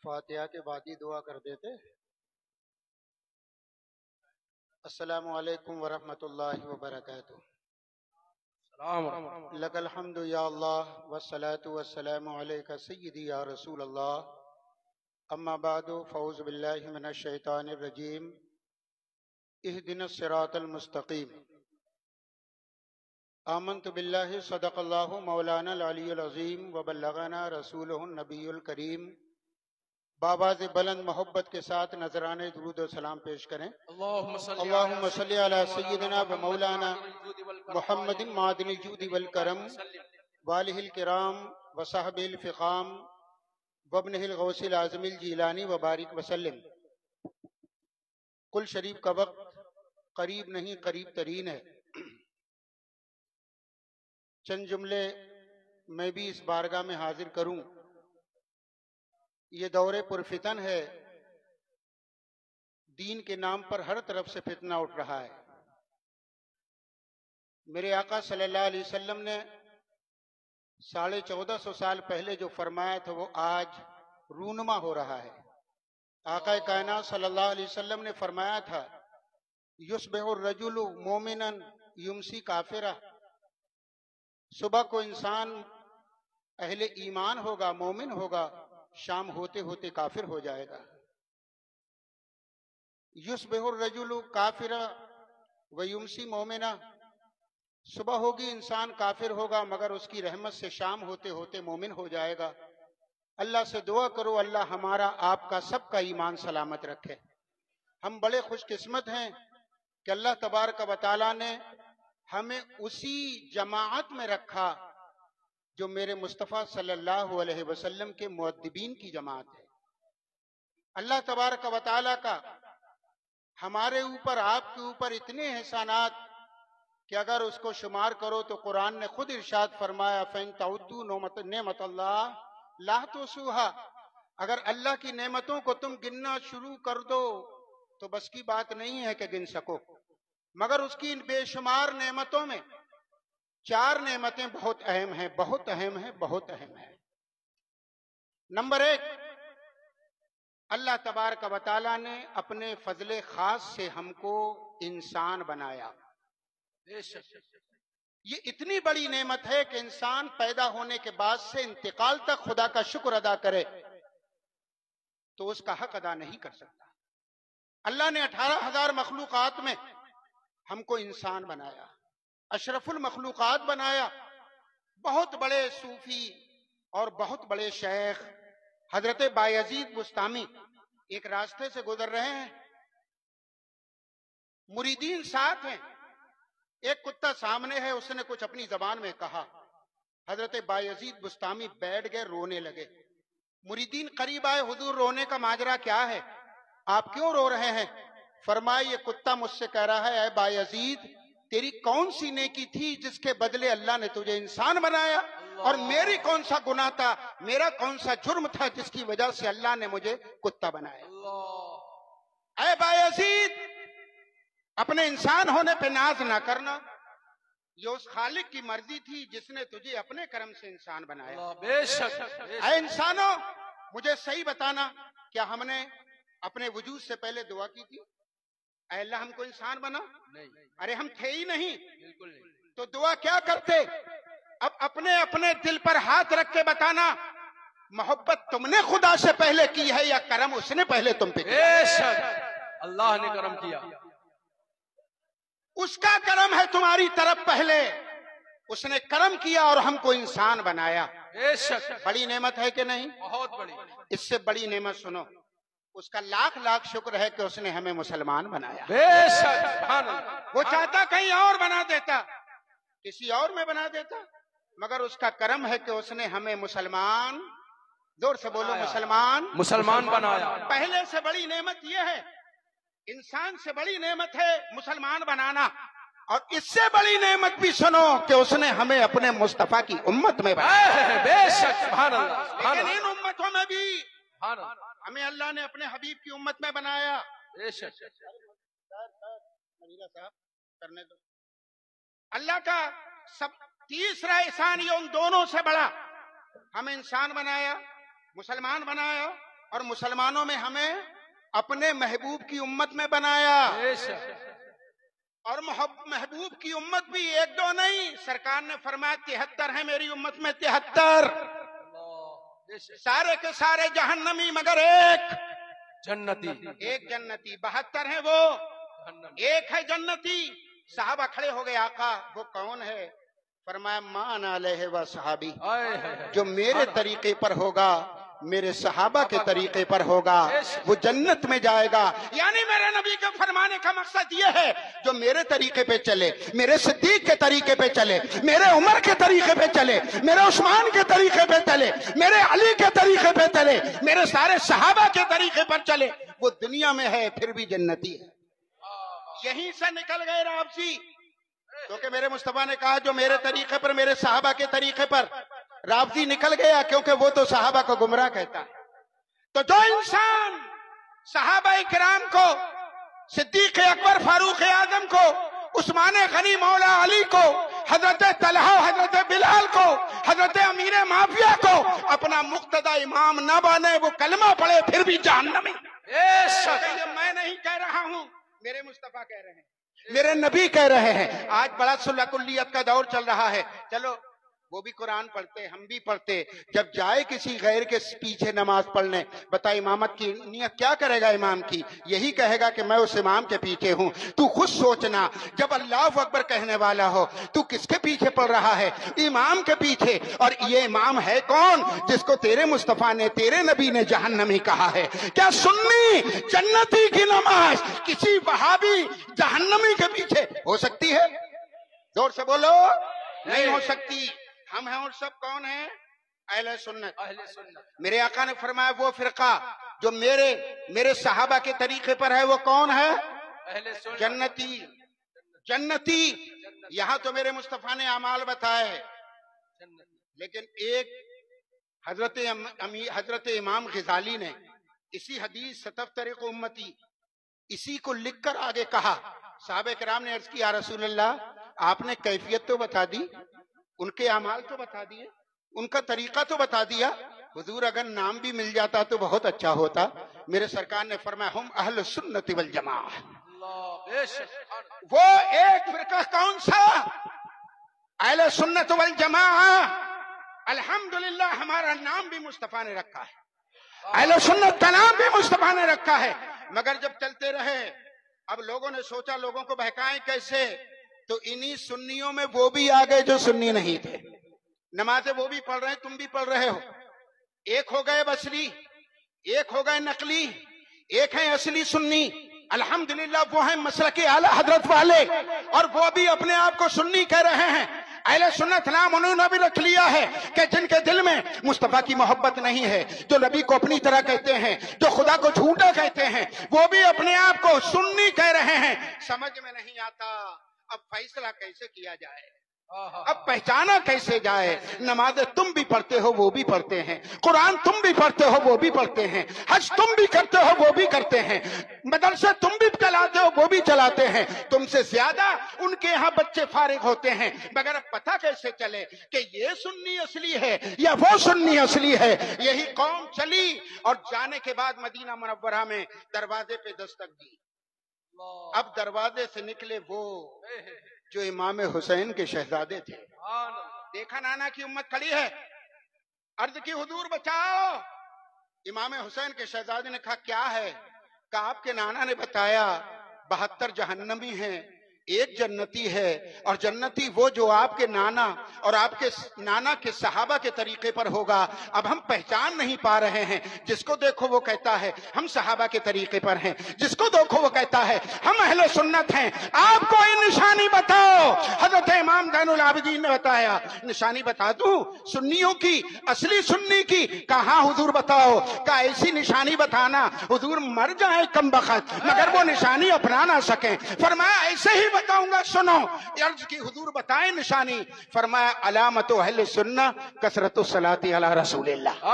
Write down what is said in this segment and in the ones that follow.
فاتحہ کے بعد ہی دعا کر دیتے. السلام علیکم ورحمۃ اللہ وبرکاتہ. لک الحمد یا اللہ والصلاة والسلام علیک سیدی یا رسول اللہ. اما بعد فاعوذ باللہ من الشیطان الرجیم. اہدنا الصراط المستقیم. آمنت باللہ صدق اللہ مولانا العلی العظیم وبلغنا رسولہ النبی الکریم. بآواز بلند محبت کے ساتھ نذرانے درود و سلام پیش کریں. اللہم صلی علی سیدنا و مولانا محمد معدن الجود والکرم والہ الکرام وصحبہ الفخام وابنہ الغوث العظم الجیلانی وبارک وسلم. کل شریف کا وقت قریب نہیں قریب ترین ہے. چند جملے میں بھی اس بارگاہ میں حاضر کروں. یہ دور پرفتن ہے. دین کے نام پر ہر طرف سے فتنہ اٹھ رہا ہے. میرے آقا صلی اللہ علیہ وسلم نے 1450 سال پہلے جو فرمایا تھا وہ آج رونما ہو رہا ہے. آقا کائنات صلی اللہ علیہ وسلم نے فرمایا تھا یصبح الرجل مومنا یمسی کافرا. صبح کو انسان اہل ایمان ہوگا، مومن ہوگا، شام ہوتے ہوتے کافر ہو جائے گا. یصبح الرجل کافرا ویمسی مومنا. صبح ہوگی انسان کافر ہوگا مگر اس کی رحمت سے شام ہوتے ہوتے مومن ہو جائے گا. اللہ سے دعا کرو اللہ ہمارا آپ کا سب کا ایمان سلامت رکھے. ہم بڑے خوش قسمت ہیں کہ اللہ تبارک و تعالیٰ نے ہمیں اسی جماعت میں رکھا جو میرے مصطفیٰ صلی اللہ علیہ وسلم کے مؤدبین کی جماعت ہے. اللہ تبارک و تعالیٰ کا ہمارے اوپر آپ کے اوپر اتنے احسانات کہ اگر اس کو شمار کرو تو قرآن نے خود ارشاد فرمایا فَإِن تَعُدُّوا نِعْمَتَ اللَّهِ لَا تُحْصُوهَا. اگر اللہ کی نعمتوں کو تم گننا شروع کر دو تو بس کی بات نہیں ہے کہ گن سکو. مگر اس کی ان بے شمار نعمتوں میں 4 نعمتیں بہت اہم ہیں، بہت اہم ہیں، بہت اہم ہیں. نمبر 1، اللہ تبارک و تعالیٰ نے اپنے فضل خاص سے ہم کو انسان بنایا. یہ اتنی بڑی نعمت ہے کہ انسان پیدا ہونے کے بعد سے انتقال تک خدا کا شکر ادا کرے تو اس کا حق ادا نہیں کر سکتا. اللہ نے 18,000 مخلوقات میں ہم کو انسان بنایا، اشرف المخلوقات بنایا. بہت بڑے صوفی اور بہت بڑے شیخ حضرت بایزید بستامی ایک راستے سے گزر رہے ہیں، مریدین ساتھ ہیں. ایک کتا سامنے ہے، اس نے کچھ اپنی زبان میں کہا. حضرت بایزید بستامی بیٹھ گئے، رونے لگے. مریدین قریب آئے، حضور رونے کا ماجرا کیا ہے؟ آپ کیوں رو رہے ہیں؟ فرمائے یہ کتا مجھ سے کہہ رہا ہے اے بایزید تیری کون سی نیکی تھی جس کے بدلے اللہ نے تجھے انسان بنایا، اور میری کون سا گناہ تھا، میرا کون سا جرم تھا جس کی وجہ سے اللہ نے مجھے کتا بنایا. اے بایزید اپنے انسان ہونے پہ ناز نہ کرنا، یہ اس خالق کی مرضی تھی جس نے تجھے اپنے کرم سے انسان بنایا. بے شک اے انسانوں مجھے صحیح بتانا، کیا ہم نے اپنے وجود سے پہلے دعا کی تھی اے اللہ ہم کو انسان بنا؟ ارے ہم تھے ہی نہیں، بالکل نہیں. تو دعا کیا کرتے؟ اب اپنے اپنے دل پر ہاتھ رکھ کے بتانا محبت تم نے خدا سے پہلے کی ہے یا کرم اس نے پہلے تم پہ کیا؟ بے شک اللہ نے کرم کیا. اس کا کرم ہے تمہاری طرف پہلے، اس نے کرم کیا اور ہم کو انسان بنایا. بے شک بڑی نعمت ہے کہ نہیں؟ بہت بڑی. اس سے بڑی نعمت سنو، اس کا لاکھ لاکھ شکر ہے کہ اس نے ہمیں مسلمان بنایا. بے شک سبحان اللہ. وہ چاہتا کہیں اور بنا دیتا، کسی اور میں بنا دیتا، مگر اس کا کرم ہے کہ اس نے ہمیں مسلمان، زور سے بولو مسلمان بنایا. پہلے سے بڑی نعمت یہ ہے، انسان سے بڑی نعمت ہے مسلمان بنانا، اور اس سے بڑی نعمت بھی سنو کہ اس نے ہمیں اپنے مصطفیٰ کی امت میں بنایا. بے شک سبحان اللہ. سبحان لیکن اللہ. ان امتوں میں بھی سبحان اللہ. ہمیں اللہ نے اپنے حبیب کی امت میں بنایا. بے شک کرنے دو. اللہ کا تیسرا احسان یہ ان دونوں سے بڑا، ہمیں انسان بنایا، مسلمان بنایا، اور مسلمانوں میں ہمیں اپنے محبوب کی امت میں بنایا، بے شک اور محبوب کی امت بھی ایک دو نہیں، سرکار نے فرمایا 73 ہیں میری امت میں، 73 بے شک سارے کے سارے جہنمی مگر ایک جنتی ایک جنتی، 72 ہیں وہ، ایک ہے جنتی۔ صحابہ کھڑے ہو گئے، آقا وہ کون ہے؟ فرمایا ما انا علیہ و صحابی، جو میرے طریقے پر ہوگا، میرے صحابہ کے طریقے پر ہوگا، وہ جنت میں جائے گا۔ یعنی میرے نبی کے فرمانے کا مقصد یہ ہے، جو میرے طریقے پہ چلے، میرے صدیق کے طریقے پہ چلے، میرے عمر کے طریقے پہ چلے، میرے عثمان کے طریقے پہ چلے، میرے علی کے طریقے پہ چلے، میرے سارے صحابہ کے طریقے پر چلے، وہ دنیا میں ہے پھر بھی جنتی ہے۔ یہیں سے نکل گئے رابضی، کیونکہ میرے مصطفیٰ نے کہا جو میرے طریقے پر، میرے صحابہ کے طریقے پر، رابضی نکل گیا، کیونکہ وہ تو صحابہ کو گمراہ کہتا ہے۔ تو جو انسان صحابہ کرام کو، صدیق اکبر فاروق اعظم کو، عثمان غنی مولا علی کو، حضرت طلحہ حضرت بلال کو، حضرت امیر معاویہ کو اپنا مقتدی امام نہ بانے، وہ کلمہ پڑھے پھر بھی جہنمی۔ یہ میں نہیں کہہ رہا ہوں، میرے مصطفیٰ کہہ رہے ہیں، میرے نبی کہہ رہے ہیں۔ آج بڑا صلح کلیت کا دور چل رہا ہے، چلو وہ بھی قرآن پڑھتے، ہم بھی پڑھتے، جب جائے کسی غیر کے پیچھے نماز پڑھنے، بتا امامت کی نیت کیا کرے گا امام کی؟ یہی کہے گا کہ میں اس امام کے پیچھے ہوں۔ تو خود سوچنا، جب اللہ اکبر کہنے والا ہو تو کس کے پیچھے پڑھ رہا ہے؟ امام کے پیچھے۔ اور یہ امام ہے کون؟ جس کو تیرے مصطفیٰ نے، تیرے نبی نے جہنمی کہا ہے۔ کیا سنی جنتی کی نماز کسی وہابی جہنمی کے پیچھے ہو سکتی ہے؟ زور سے بولو، نہیں ہو سکتی۔ ہم ہیں اور سب کون ہیں؟ اہل سنت۔ میرے آقا نے فرمایا وہ فرقہ جو میرے صحابہ کے طریقے پر ہے، وہ کون ہے؟ جنتی۔ جنتی۔ یہاں تو میرے مصطفیٰ نے اعمال بتائے، لیکن ایک حضرت امام غزالی نے اسی حدیث 77 امتی، اسی کو لکھ کر آگے کہا۔ صحابہ کرام نے عرض کی یا رسول اللہ، آپ نے کیفیت تو بتا دی، ان کے اعمال تو بتا دیے، ان کا طریقہ تو بتا دیا، حضور اگر نام بھی مل جاتا تو بہت اچھا ہوتا۔ میرے سرکار نے فرمایا ہم اہل سنت والجماعہ۔ وہ ایک فرقہ کون سا؟ اہل سنت والجماعہ۔ الحمدللہ ہمارا نام بھی مصطفیٰ نے رکھا ہے، اہل سنت کا نام بھی مصطفیٰ نے رکھا ہے، مگر جب چلتے رہے اب لوگوں نے سوچا لوگوں کو بہکائیں کیسے، تو انہی سنیوں میں وہ بھی آ گئے جو سنی نہیں تھے۔ نمازیں وہ بھی پڑھ رہے ہیں، تم بھی پڑھ رہے ہو، ایک ہو گئے بصری، ایک ہو گئے نقلی، ایک ہیں اصلی سنی۔ الحمدللہ وہ ہیں مسلک اعلی حضرت والے، اور وہ بھی اپنے آپ کو سنی کہہ رہے ہیں۔ اہل سنت نام انہوں نے بھی رکھ لیا ہے کہ جن کے دل میں مصطفیٰ کی محبت نہیں ہے، جو نبی کو اپنی طرح کہتے ہیں، جو خدا کو جھوٹا کہتے ہیں، وہ بھی اپنے آپ کو سنی کہہ رہے ہیں۔ سمجھ میں نہیں آتا اب فیصلہ کیسے کیا جائے، اب پہچانا کیسے جائے۔ نمازیں تم بھی پڑھتے ہو وہ بھی پڑھتے ہیں، قرآن تم بھی پڑھتے ہو وہ بھی پڑھتے ہیں، حج تم بھی کرتے ہو وہ بھی کرتے ہیں، مدرسے تم بھی چلاتے ہو وہ بھی چلاتے ہیں، تم سے زیادہ ان کے ہاں بچے فارغ ہوتے ہیں، مگر اب پتہ کیسے چلے کہ یہ سنی اصلی ہے یا وہ سنی اصلی ہے؟ یہی قوم چلی اور جانے کے بعد مدینہ منورہ میں دروازے پہ دستک دی۔ اب دروازے سے نکلے وہ جو امام حسین کے شہزادے تھے۔ دیکھا نانا کی امت کھڑی ہے، عرض کی حضور بچاؤ۔ امام حسین کے شہزادے نے کہا کیا ہے؟ کہا آپ کے نانا نے بتایا 72 جہنمی ہیں، ایک جنتی ہے، اور جنتی وہ جو آپ کے نانا اور آپ کے نانا کے صحابہ کے طریقے پر ہوگا۔ اب ہم پہچان نہیں پا رہے ہیں، جس کو دیکھو وہ کہتا ہے ہم صحابہ کے طریقے پر ہیں، جس کو دیکھو وہ کہتا ہے ہم اہل سنت ہیں، آپ کوئی نشانی بتاؤ۔ حضرت امام زین العابدین نے بتایا نشانی بتا دوں سنیوں کی، اصلی سنی کی؟ کہاں حضور بتاؤ۔ کہا ایسی نشانی بتانا حضور مر جائیں کم بخت مگر وہ نشانی اپنا نہ سکیں۔ فرمایا ایسے ہی بتاؤں گا، سنو۔ عرض کی حضور بتائیں نشانی۔ فرمایا علامت اہل سنہ کثرت الصلاۃ علی رسول اللہ۔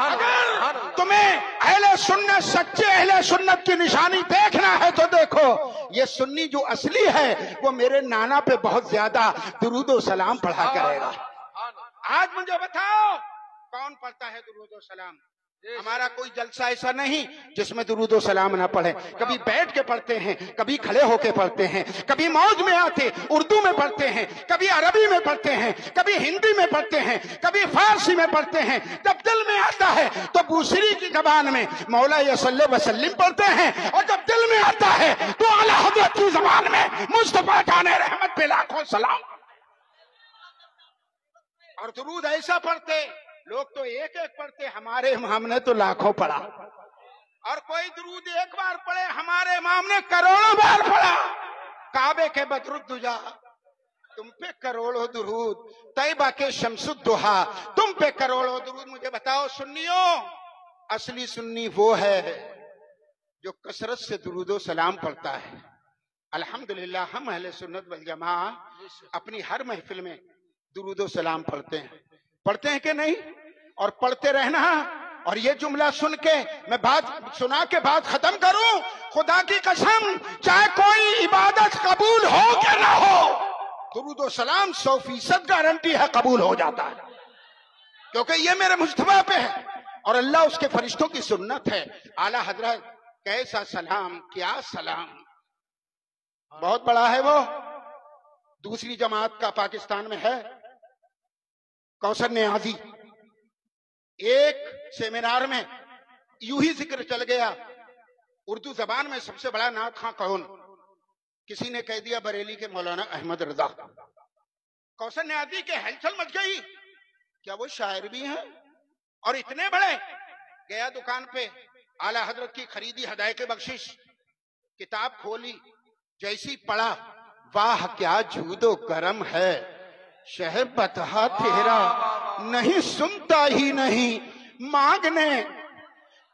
اگر تمہیں اہل سنت، سچے اہل سنت کی نشانی دیکھنا ہے تو دیکھو یہ سنی جو اصلی ہے وہ میرے نانا پہ بہت زیادہ درود و سلام پڑھا کرے گا۔ آج مجھے بتاؤ کون پڑھتا ہے درود و سلام؟ ہمارا کوئی جلسہ ایسا نہیں جس میں درود و سلام نہ پڑھیں. کبھی بیٹھ کے پڑھتے ہیں, کبھی کھڑے ہو کے پڑھتے ہیں, کبھی موج میں آتے اردو میں پڑھتے ہیں, کبھی عربی میں پڑھتے ہیں, کبھی ہندی میں پڑھتے ہیں, کبھی فارسی میں پڑھتے ہیں. جب دل میں آتا ہے تو بوسری کی زبان میں مولا یا صلی وسلم پڑھتے ہیں, اور جب دل میں آتا ہے تو اعلیٰ حضرت کی زبان میں مصطفیٰ جان رحمت پہ لاکھوں سلام. اور درود ایسا پڑھتے, لوگ تو ایک ایک پڑھتے, ہمارے امام نے تو لاکھوں پڑھا. اور کوئی درود ایک بار پڑھے, ہمارے امام نے کروڑوں بار پڑھا. کعبے کے بدر الدجا تم پہ کروڑوں درود, طیبہ کے شمس الضحا تم پہ کروڑوں درود. مجھے بتاؤ سنیوں, اصلی سنی وہ ہے جو کثرت سے درود و سلام پڑھتا ہے. الحمدللہ ہم اہل سنت والجماعہ اپنی ہر محفل میں درود و سلام پڑھتے ہیں کہ نہیں؟ اور پڑھتے رہنا. اور یہ جملہ سن کے میں بات سنا کے بات ختم کروں, خدا کی قسم چاہے کوئی عبادت قبول ہو کہ نہ ہو, درود و سلام 100% گارنٹی ہے قبول ہو جاتا ہے, کیونکہ یہ میرے مصطفیٰ پہ ہے اور اللہ اس کے فرشتوں کی سنت ہے. اعلیٰ حضرت کیسا سلام, کیا سلام, بہت بڑا ہے وہ. دوسری جماعت کا پاکستان میں ہے کوثر نیازی, ایک سیمینار میں یوں ہی ذکر چل گیا, اردو زبان میں سب سے بڑا نعت خواں کون؟ کسی نے کہہ دیا بریلی کے مولانا احمد رضا. کوثر نیازی کے ہلچل مچ گئی, کیا وہ شاعر بھی ہیں؟ اور اتنے بڑے. گیا دکان پہ, اعلیٰ حضرت کی خریدی ہدایت بخشش, کتاب کھولی, جیسی پڑھا, واہ کیا جود و کرم ہے, شہ بتہا تیرا نہیں سنتا ہی نہیں مانگنے.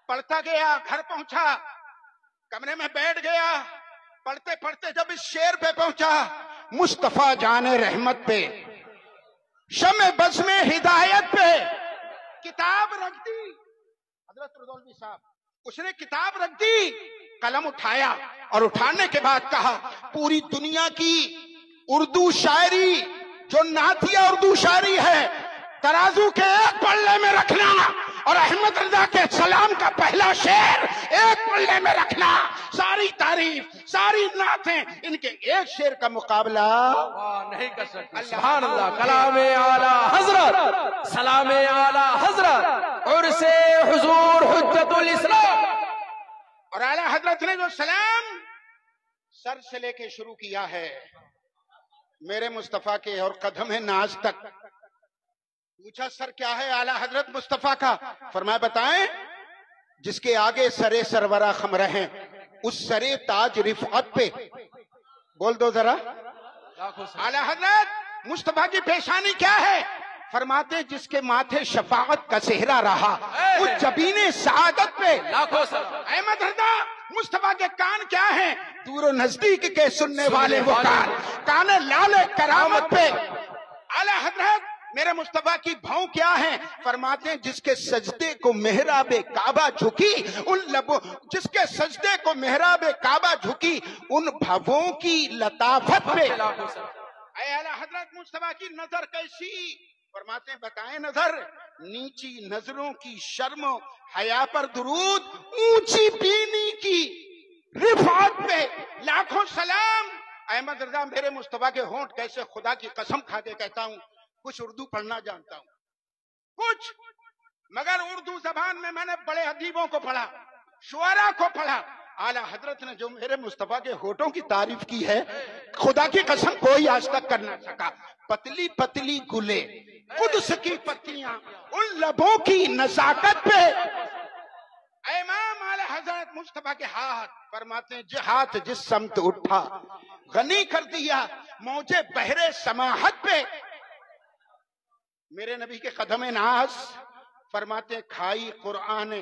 پڑھتا گیا, گھر پہنچا, کمرے میں بیٹھ گیا, پڑھتے پڑھتے جب اس شعر پہ پہنچا, مصطفیٰ جان رحمت پہ, شمع بزم ہدایت پہ, کتاب رکھ دی. حضرت رضوی صاحب, اس نے کتاب رکھ دی, قلم اٹھایا, اور اٹھانے کے بعد کہا پوری دنیا کی اردو شاعری جو نعتیہ اردو شاعری ہے ترازو کے ایک پلڑے میں رکھنا, اور احمد رضا کے سلام کا پہلا شعر ایک پلڑے میں رکھنا. ساری تعریف, ساری نعتیں, ان کے ایک شعر کا مقابلہ نہیں کر سکتے. سبحان اللہ. کلام اعلیٰ حضرت, سلام اعلیٰ حضرت, عرس حضور حجت الاسلام. اور اعلیٰ حضرت نے جو سلام سر سے لے کے شروع کیا ہے میرے مصطفیٰ کے اور قدم ناز تک, پوچھا سر کیا ہے اعلیٰ حضرت مصطفیٰ کا؟ فرمایا بتائیں, جس کے آگے سرے سرورہ خم رہیں اس سرے تاج رفعت پہ. بول دو ذرا. اعلیٰ حضرت مصطفیٰ کی پیشانی کیا ہے؟ فرماتے جس کے ماتھے شفاعت کا صحرا رہا اس جبین سعادت پہ. احمد رضا مصطفیٰ کے کان کیا ہیں؟ دور و نزدیک کے سننے والے وہ کان, کان لال کرامت پہ. اعلیٰ حضرت میرے مصطفیٰ کی بھاؤں کیا ہیں؟ فرماتے ہیں جس کے سجدے کو محراب کعبہ جھکی ان لبوں, جس کے سجدے کو محراب کعبہ جھکی ان بھووں کی لطافت پہ. اے اعلیٰ حضرت مصطفیٰ کی نظر کیسی؟ فرماتے ہیں بتائیں نظر, نیچی نظروں کی شرم و حیا پر درود, اونچی بینی کی رفعت پہ لاکھوں سلام. احمد رضا میرے مصطفیٰ کے ہونٹ کیسے, خدا کی قسم کھا کے کہتا ہوں کچھ اردو پڑھنا جانتا ہوں کچھ, مگر اردو زبان میں نے بڑے ادیبوں کو پڑھا, شعراء کو پڑھا. اعلیٰ حضرت نے جو میرے مصطفیٰ کے ہونٹوں کی تعریف کی ہے خدا کی قسم کوئی آج تک کر نہ سکا. پتلی پتلی گلے قدس کی پتیاں ان لبوں کی نزاکت پہ. امام اعلیٰ حضرت مصطفیٰ کے ہاتھ, فرماتے ہیں ہاتھ جس سمت اٹھا غنی کر دیا موجے بحر سماحت پہ. میرے نبی کے قدم ناز, فرماتے ہیں کھائی قرآن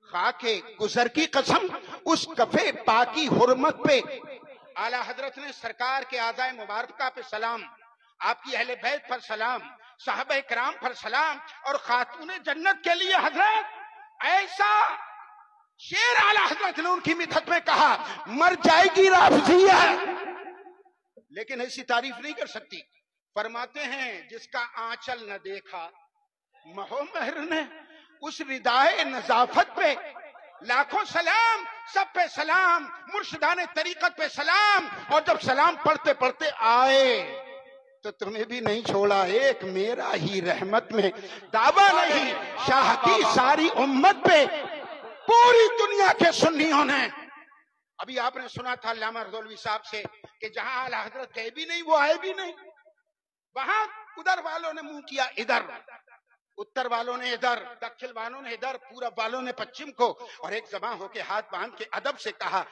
خاکے گزر کی قسم اس کفے پاکی حرمت پہ. اعلیٰ حضرت نے سرکار کے اعضائے مبارکہ پہ سلام, آپ کی اہل بیت پر سلام, صحابہ کرام پر سلام, اور خاتون جنت کے لیے حضرت ایسا شعر اعلیٰ حضرت نے ان کی مدحت میں کہا مر جائے گی رافضیہ لیکن ایسی تعریف نہیں کر سکتی. فرماتے ہیں جس کا آنچل نہ دیکھا مہو مہر نے اس ردائے نظافت پہ لاکھوں سلام، سب پہ سلام، مرشدان طریقت پہ سلام. اور جب سلام پڑھتے پڑھتے آئے تو تمہیں بھی نہیں چھوڑا، ایک میرا ہی رحمت میں دعویٰ نہیں، شاہ کی ساری امت پہ پوری دنیا کے سنیوں نے. ابھی آپ نے سنا تھا علامہ رضوی صاحب سے کہ جہاں اعلی حضرت گئے بھی نہیں وہ آئے بھی نہیں. وہاں ادھر والوں نے منہ کیا ادھر، اتر والوں نے ادھر، دکھن والوں نے ادھر، پورب والوں نے پچھم کو، اور ایک زباں ہو کے ہاتھ باندھ کے ادب سے کہا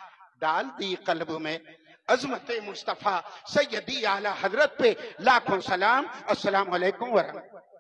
ڈال دی قلب میں عظمت مصطفیٰ سیدی اعلی حضرت پہ لاکھوں سلام. السلام علیکم ورحمۃ اللہ.